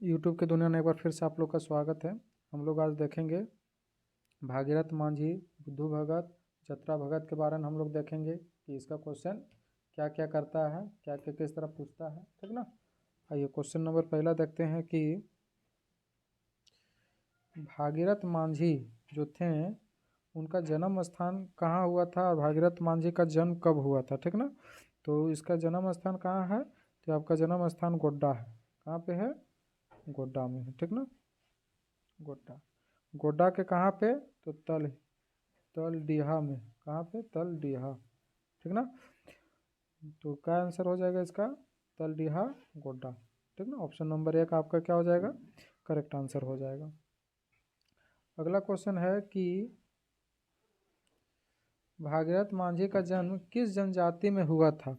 YouTube की दुनिया में एक बार फिर से आप लोग का स्वागत है। हम लोग आज देखेंगे भागीरथ मांझी, बुद्धू भगत, जतरा भगत के बारे में हम लोग देखेंगे कि इसका क्वेश्चन क्या क्या करता है, क्या क्या किस तरह पूछता है, ठीक ना। आइए क्वेश्चन नंबर पहला देखते हैं कि भागीरथ मांझी जो थे उनका जन्म स्थान कहाँ हुआ था और भागीरथ मांझी का जन्म कब हुआ था, ठीक ना। तो इसका जन्म स्थान कहाँ है, तो आपका जन्म स्थान गोड्डा है। कहाँ पे है? गोड्डा में है, ठीक ना। गोड्डा, गोड्डा के कहाँ पे, तो तलडीहा में। कहाँ पे? तलडीहा, ठीक ना। तो क्या आंसर हो जाएगा इसका? तलडीहा, गोड्डा, ठीक ना। ऑप्शन नंबर 1 आपका क्या हो जाएगा? करेक्ट आंसर हो जाएगा। अगला क्वेश्चन है कि भागीरथ मांझी का जन्म किस जनजाति में हुआ था।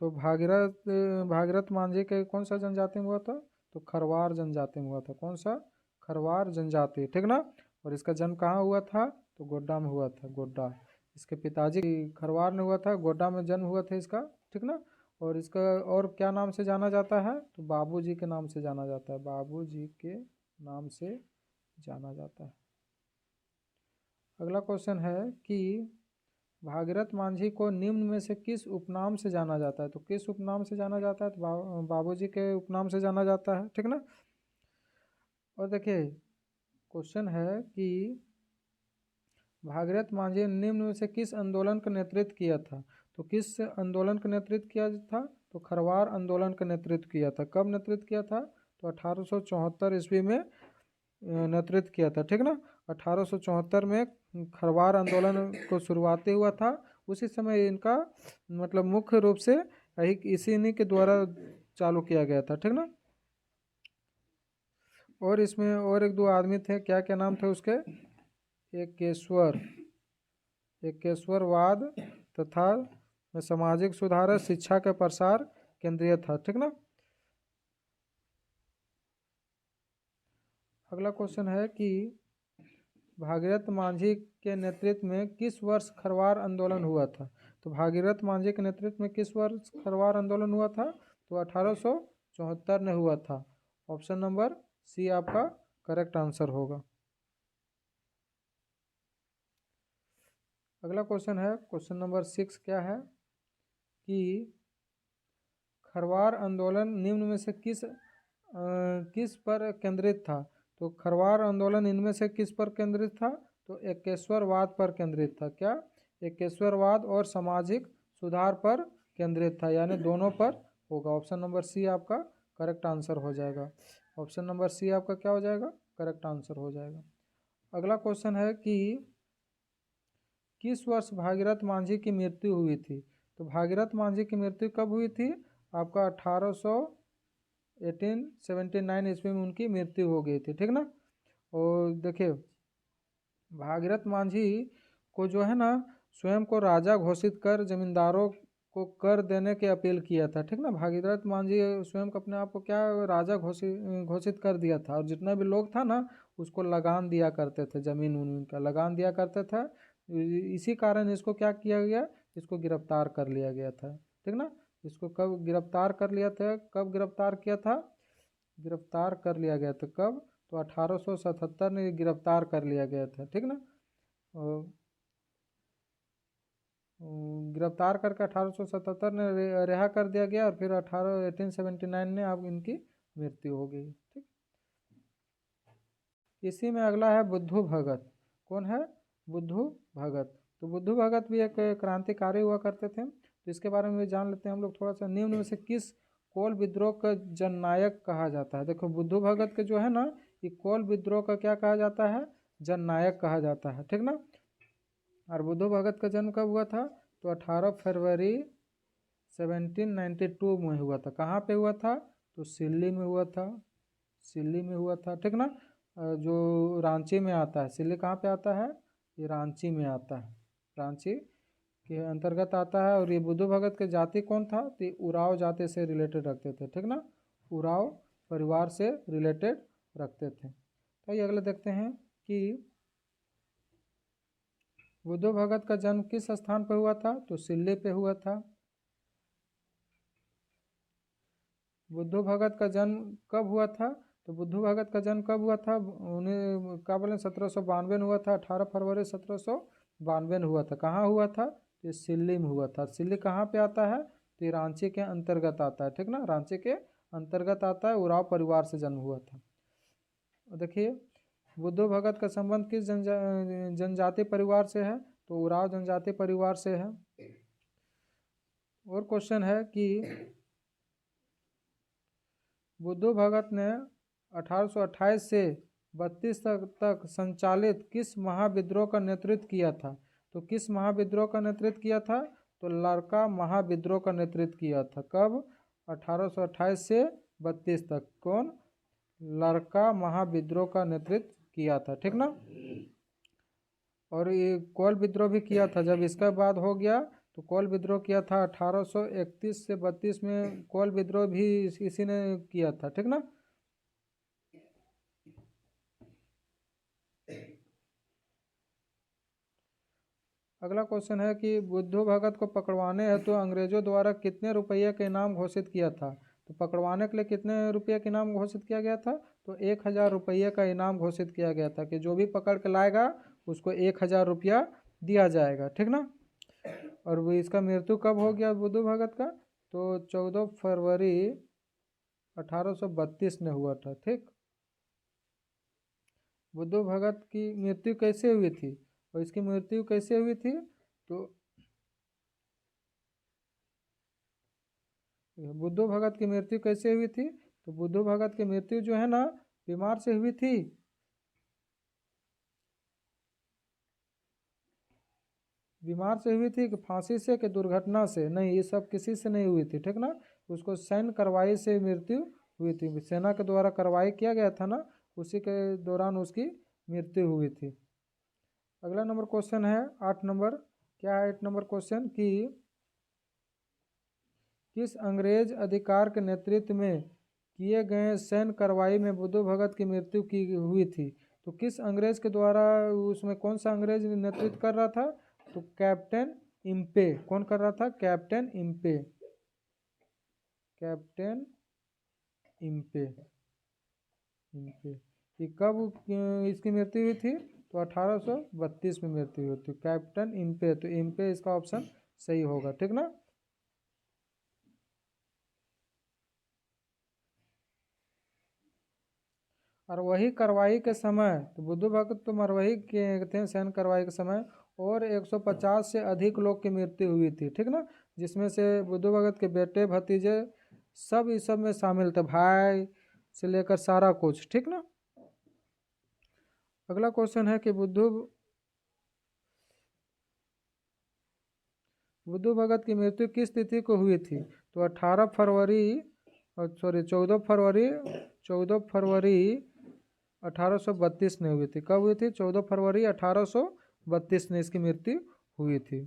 तो भागीरथ मांझी के कौन सा जनजाति में हुआ था, तो खरवार जनजाति में हुआ था। कौन सा? खरवार जनजाति, ठीक ना। और इसका जन्म कहाँ हुआ था, तो गोड्डा में हुआ था, गोड्डा। इसके पिताजी खरवार में हुआ था, गोड्डा में जन्म हुआ था इसका, ठीक ना। और इसका और क्या नाम से जाना जाता है, तो बाबूजी के नाम से जाना जाता है, बाबूजी के नाम से जाना जाता है। अगला क्वेश्चन है कि भागीरथ मांझी को निम्न में से किस उपनाम से जाना जाता है। तो किस उपनाम से जाना जाता है, तो बाबूजी के उपनाम से जाना जाता है, ठीक ना। और देखिए क्वेश्चन है कि भागीरथ मांझी ने निम्न में से किस आंदोलन का नेतृत्व किया था। तो किस आंदोलन का नेतृत्व किया था, तो खरवार आंदोलन का नेतृत्व किया था। कब नेतृत्व किया था, तो 1874 ईस्वी में नेतृत्व किया था, ठीक ना। 1874 में खरवार आंदोलन को शुरुआती हुआ था। उसी समय इनका मतलब मुख्य रूप से इसी के द्वारा चालू किया गया था, ठीक ना। और इसमें और एक दो आदमी थे, क्या क्या नाम थे उसके? एकेश्वरवाद तथा सामाजिक सुधार, शिक्षा के प्रसार केंद्रीय था, ठीक ना। अगला क्वेश्चन है कि भागीरथ मांझी के नेतृत्व में किस वर्ष खरवार आंदोलन हुआ था। तो भागीरथ मांझी के नेतृत्व में किस वर्ष खरवार आंदोलन हुआ था, तो 1874 में हुआ था। ऑप्शन नंबर सी आपका करेक्ट आंसर होगा। अगला क्वेश्चन है, क्वेश्चन नंबर 6 क्या है कि खरवार आंदोलन निम्न में से किस पर केंद्रित था। तो खरवार आंदोलन इनमें से किस पर केंद्रित था, तो एकेश्वरवाद पर केंद्रित था। क्या? एकेश्वरवाद और सामाजिक सुधार पर केंद्रित था, यानी दोनों पर होगा। ऑप्शन नंबर सी आपका करेक्ट आंसर हो जाएगा। ऑप्शन नंबर सी आपका क्या हो जाएगा? करेक्ट आंसर हो जाएगा। अगला क्वेश्चन है कि किस वर्ष भागीरथ मांझी की मृत्यु हुई थी। तो भागीरथ मांझी की मृत्यु कब हुई थी, आपका 1879 ईस्वी में उनकी मृत्यु हो गई थी, ठीक ना। और देखिए भागीरथ मांझी को जो है ना स्वयं को राजा घोषित कर जमींदारों को कर देने की अपील किया था, ठीक ना। भागीरथ मांझी स्वयं को अपने आप को क्या राजा घोषित कर दिया था, और जितना भी लोग था ना उसको लगान दिया करते थे, जमीन उन का लगान दिया करते थे। इसी कारण इसको क्या किया गया, इसको गिरफ्तार कर लिया गया था, ठीक ना। इसको कब गिरफ्तार कर लिया था, कब गिरफ्तार किया था, गिरफ्तार कर लिया गया था कब, तो 1877 में गिरफ्तार कर लिया गया था, ठीक ना। गिरफ्तार करके 1877 में रिहा कर दिया गया, और फिर 1879 में अब इनकी मृत्यु हो गई, ठीक। इसी में अगला है बुद्धू भगत। कौन है? बुद्धू भगत। तो बुद्धू भगत भी एक क्रांतिकारी हुआ करते थे, तो इसके बारे में भी जान लेते हैं हम लोग थोड़ा सा। निम्न में से किस कोल विद्रोह का जननायक कहा जाता है। देखो बुद्धू भगत के जो है ना, ये कोल विद्रोह का क्या कहा जाता है, जननायक कहा जाता है, ठीक ना। और बुद्धू भगत का जन्म कब हुआ था, तो 18 फरवरी 1792 में हुआ था। कहाँ पे हुआ था, तो सिल्ली में हुआ था, सिल्ली में हुआ था, ठीक ना। जो रांची में आता है, सिल्ली कहाँ पे आता है, ये रांची में आता है, रांची के अंतर्गत आता है। और ये बुद्धू भगत के जाति कौन था, तो ये उराव जाति से रिलेटेड रखते थे, ठीक ना। उराव परिवार से रिलेटेड रखते थे। तो ये अगले देखते हैं कि बुद्धू भगत का जन्म किस स्थान पर हुआ था? तो सिल्ली पे हुआ था। बुद्धू भगत का जन्म कब हुआ था? तो बुद्धू भगत का जन्म कब हुआ था? उन्हें क्या बोले 1792 में हुआ था। 18 फरवरी 1792 में हुआ था। कहाँ हुआ था? ये सिल्ली में हुआ था। सिल्ली कहाँ पे आता है? तो ये रांची के अंतर्गत आता है, ठीक ना, रांची के अंतर्गत आता है। उराव परिवार से जन्म हुआ था। देखिए बुद्धू भगत का संबंध किस जनजाति परिवार से है? तो उराव जनजाति परिवार से है। और क्वेश्चन है कि बुद्धू भगत ने 1828 से 32 तक संचालित किस महाविद्रोह का नेतृत्व किया था? तो किस महाविद्रोह का नेतृत्व किया था? तो लरका महाविद्रोह का नेतृत्व किया था। कब? 1828 से 32 तक। कौन? लरका महाविद्रोह का नेतृत्व किया था, ठीक ना। और ये कोल विद्रोह भी किया था। जब इसका बाद हो गया तो कोल विद्रोह किया था 1831 से 32 में। कोल विद्रोह भी इसी ने किया था, ठीक ना। अगला क्वेश्चन है कि बुद्धू भगत को पकड़वाने हेतु तो अंग्रेजों द्वारा कितने रुपये का इनाम घोषित किया था? तो पकड़वाने के लिए कितने रुपये का इनाम घोषित किया गया था? तो 1000 रुपये का इनाम घोषित किया गया था कि जो भी पकड़ के लाएगा उसको 1000 रुपया दिया जाएगा, ठीक ना। और वो इसका मृत्यु कब हो गया बुद्धू भगत का? तो 14 फरवरी 1832 में हुआ था, ठीक। बुद्धू भगत की मृत्यु कैसे हुई थी? और इसकी मृत्यु कैसे हुई थी? तो बुद्धू भगत की मृत्यु कैसे हुई थी? तो बुद्धू भगत की मृत्यु जो है ना बीमार से हुई थी। बीमार से हुई थी कि फांसी से कि दुर्घटना से? नहीं, ये सब किसी से नहीं हुई थी, ठीक ना। उसको सैन्य कार्रवाई से मृत्यु हुई थी। सेना के द्वारा कार्रवाई किया गया था ना, उसी के दौरान उसकी मृत्यु हुई थी। अगला नंबर क्वेश्चन है 8 नंबर। क्या है 8 नंबर क्वेश्चन कि किस अंग्रेज अधिकार के नेतृत्व में किए गए सैन्य कार्रवाई में बुद्धू भगत की मृत्यु की हुई थी? तो किस अंग्रेज के द्वारा? उसमें कौन सा अंग्रेज नेतृत्व कर रहा था? तो कैप्टन इम्पे। कौन कर रहा था? Captain Impey. Captain Impey. Impey ये कब इसकी मृत्यु हुई थी? तो 1832 में मृत्यु हुई थी कैप्टन इम्पे। तो इम्पे इसका ऑप्शन सही होगा, ठीक ना। और वही कार्रवाई के समय तो बुद्धू भगत तो मरवही के थे सैन्य कार्रवाई के समय। और 150 से अधिक लोग की मृत्यु हुई थी, ठीक ना। जिसमें से बुद्धू भगत के बेटे भतीजे सब इस सब में शामिल थे, भाई से लेकर सारा कुछ, ठीक ना। अगला क्वेश्चन है कि बुद्धू भगत की मृत्यु किस तिथि को हुई थी? तो 18 फरवरी 14 फरवरी 1832 में हुई थी। कब हुई थी? 14 फरवरी 1832 में इसकी मृत्यु हुई थी।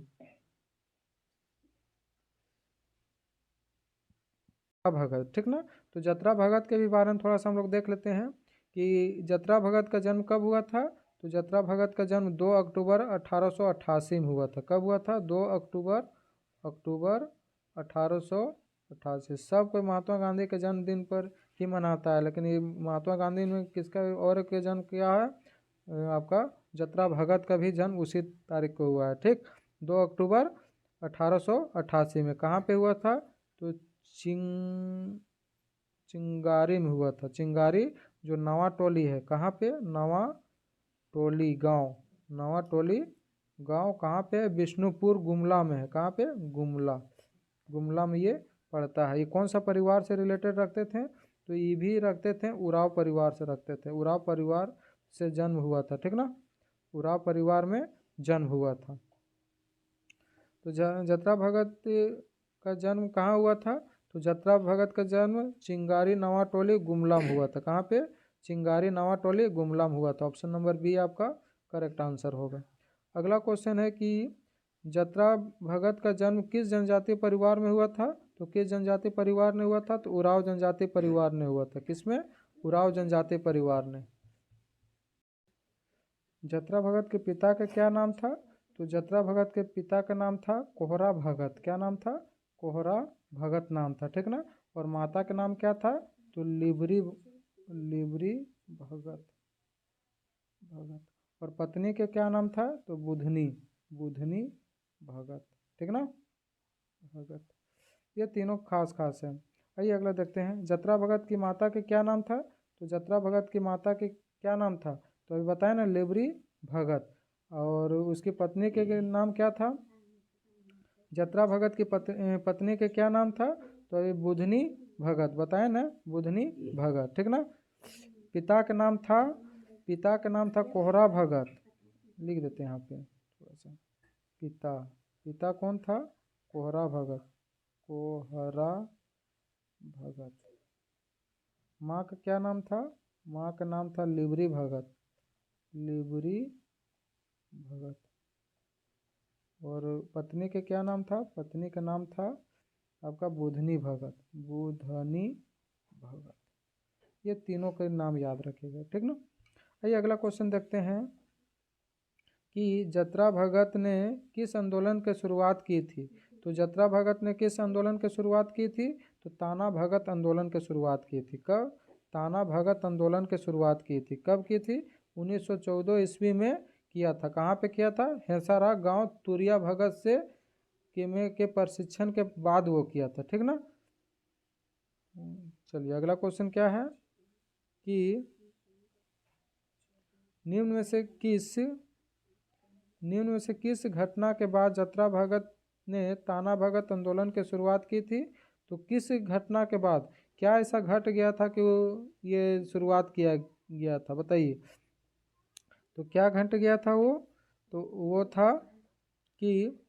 भगत, ठीक ना। तो जतरा भगत के भी बारे में थोड़ा सा हम लोग देख लेते हैं कि जतरा भगत का जन्म कब हुआ था? तो जतरा भगत का जन्म 2 अक्टूबर 1888 में हुआ था। कब हुआ था? 2 अक्टूबर 1888। सब कोई महात्मा गांधी के जन्मदिन पर ही मनाता है, लेकिन ये महात्मा गांधी ने किसका और के जन्म किया है? आपका जतरा भगत का भी जन्म उसी तारीख को हुआ है, ठीक। 2 अक्टूबर 1888 में। कहाँ पे हुआ था? तो चिंगारी में हुआ था। चिंगारी जो नवा टोली है, कहाँ पे? नवा टोली गांव। नवा टोली गांव कहाँ पे? विष्णुपुर गुमला में है। कहाँ पे? गुमला। गुमला में ये पड़ता है। ये कौन सा परिवार से रिलेटेड रखते थे? तो ये भी रखते थे उराव परिवार से रखते थे। उराव परिवार से जन्म हुआ था, ठीक ना। उराव परिवार में जन्म हुआ था। तो जतरा भगत का जन्म कहाँ हुआ था? तो जतरा भगत का जन्म चिंगारी नवा टोली गुमला में हुआ था। कहाँ पे? चिंगारी नवा टोली गुमला में हुआ था। ऑप्शन नंबर बी आपका करेक्ट आंसर होगा। अगला क्वेश्चन है कि जतरा भगत का जन्म किस जनजातीय परिवार में हुआ था? तो किस जनजातीय परिवार ने हुआ था? तो उराव जनजातीय परिवार ने हुआ था। किसमें? उराव जनजातीय परिवार ने। जतरा भगत के पिता का क्या नाम था? तो जत्रा भगत के पिता का नाम था कोहरा भगत। क्या नाम था? कोहरा भगत नाम था, ठीक ना। और माता का नाम क्या था? तो लिबरी लिबरी भगत भगत। और पत्नी के क्या नाम था? तो बुधनी बुधनी भगत, ठीक ना, भगत। ये तीनों खास खास है। आइए अगला देखते हैं। जत्रा भगत की माता के क्या नाम था? तो जत्रा भगत की माता के क्या नाम था? तो अभी बताया ना, लिबरी भगत। और उसकी पत्नी के नाम क्या था? जत्रा भगत की पत्नी के क्या नाम था? तो अभी बुधनी भगत बताया ना, बुधनी भगत, ठीक ना। पिता का नाम था कोहरा भगत। लिख देते हैं यहाँ पे थोड़ा सा। पिता कौन था? कोहरा भगत, कोहरा भगत। माँ का क्या नाम था? माँ का नाम था लिबरी भगत, लिबरी भगत। और पत्नी के क्या नाम था? पत्नी का नाम था आपका बुधनी भगत, बुधनी भगत। ये तीनों के नाम याद रखिएगा, ठीक ना। आइए अगला क्वेश्चन देखते हैं कि जत्रा भगत ने किस आंदोलन की शुरुआत की थी? तो जत्रा भगत ने किस आंदोलन की शुरुआत की थी? तो ताना भगत आंदोलन की शुरुआत की थी। कब? ताना भगत आंदोलन की शुरुआत की थी। कब की थी? 1914 ईस्वी में किया था। कहाँ पे किया था? हेसारा गांव तुरिया भगत से के प्रशिक्षण के बाद वो किया था, ठीक ना। चलिए अगला क्वेश्चन क्या है कि निम्न में से किस घटना के बाद जत्रा भगत ने ताना भगत आंदोलन की शुरुआत की थी? तो किस घटना के बाद, क्या ऐसा घट गया था कि वो ये शुरुआत किया गया था, बताइए। तो क्या घट गया था वो? तो वो था कि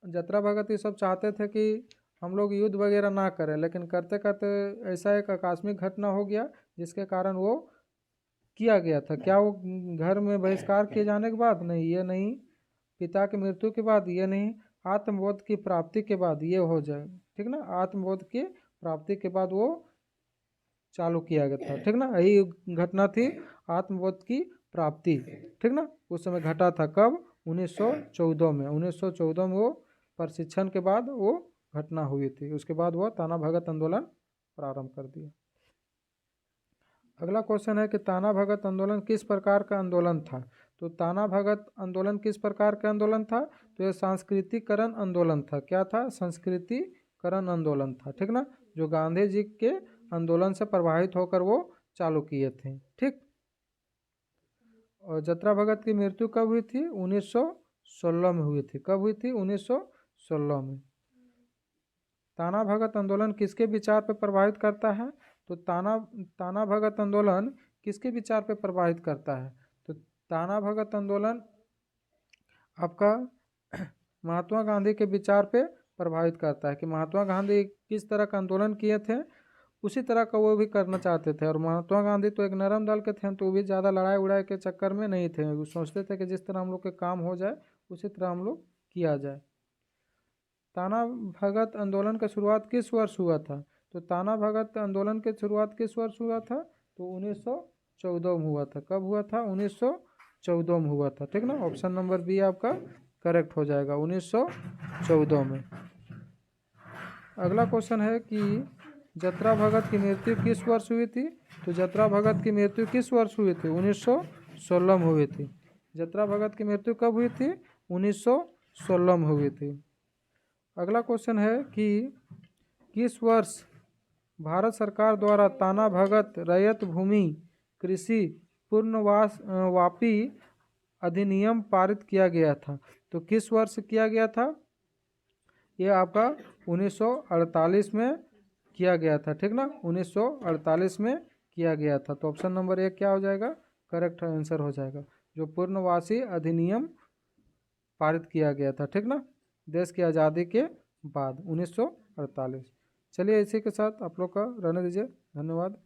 जत्रा भगत ये सब चाहते थे कि हम लोग युद्ध वगैरह ना करें, लेकिन करते करते ऐसा एक आकस्मिक घटना हो गया जिसके कारण वो किया गया था। क्या वो घर में बहिष्कार किए जाने के बाद? नहीं, ये नहीं। पिता की मृत्यु के बाद? ये नहीं। आत्मबोध की प्राप्ति के बाद ये हो जाए, ठीक ना। आत्मबोध की प्राप्ति के बाद वो चालू किया गया था, ठीक ना। यही घटना थी आत्मबोध की प्राप्ति, ठीक ना। उस समय घटा था। कब? 1914 में। 1914 में वो प्रशिक्षण के बाद वो घटना हुई थी। उसके बाद वो ताना भगत आंदोलन प्रारंभ कर दिया। अगला क्वेश्चन है कि ताना भगत आंदोलन किस प्रकार का आंदोलन था? तो ताना भगत आंदोलन किस प्रकार का आंदोलन था? तो ये सांस्कृतिकरण आंदोलन था। क्या था? सांस्कृतिकरण आंदोलन था, ठीक ना। जो गांधी जी के आंदोलन से प्रभावित होकर वो चालू किए थे, ठीक। और जत्रा भगत की मृत्यु कब हुई थी? 1916 में हुई थी। कब हुई थी? 1916 में। ताना भगत आंदोलन किसके विचार पर प्रभावित करता है? तो ताना भगत आंदोलन किसके विचार पर प्रभावित करता है? तो ताना भगत आंदोलन आपका महात्मा गांधी के विचार पे प्रभावित करता है कि महात्मा गांधी किस तरह का आंदोलन किए थे, उसी तरह का वो भी करना चाहते थे। और महात्मा गांधी तो एक नरम दल के थे, तो वो भी ज़्यादा लड़ाई उड़ाई के चक्कर में नहीं थे। वो सोचते थे कि जिस तरह हम लोग के काम हो जाए उसी तरह हम लोग किया जाए। ताना भगत आंदोलन का शुरुआत किस वर्ष हुआ था? तो ताना भगत आंदोलन की शुरुआत किस वर्ष हुआ था? तो 1914 में हुआ था। कब हुआ था? 1914 में हुआ था, ठीक ना। ऑप्शन नंबर बी आपका करेक्ट हो जाएगा, 1914 में। अगला क्वेश्चन है कि जत्रा भगत की मृत्यु किस वर्ष हुई थी? तो जत्रा भगत की मृत्यु किस वर्ष हुई थी? 1916 में हुई थी। जत्रा भगत की मृत्यु कब हुई थी? 1916 में हुई थी। अगला क्वेश्चन है कि किस वर्ष भारत सरकार द्वारा ताना भगत रैयत भूमि कृषि पुनर्वास वापी अधिनियम पारित किया गया था? तो किस वर्ष किया गया था? ये आपका 1948 में किया गया था, ठीक ना। 1948 में किया गया था। तो ऑप्शन नंबर 1 क्या हो जाएगा? करेक्ट आंसर हो जाएगा, जो पूर्णवासी अधिनियम पारित किया गया था, ठीक ना, देश की आज़ादी के बाद 1948। चलिए इसी के साथ आप लोग का रहने दीजिए। धन्यवाद।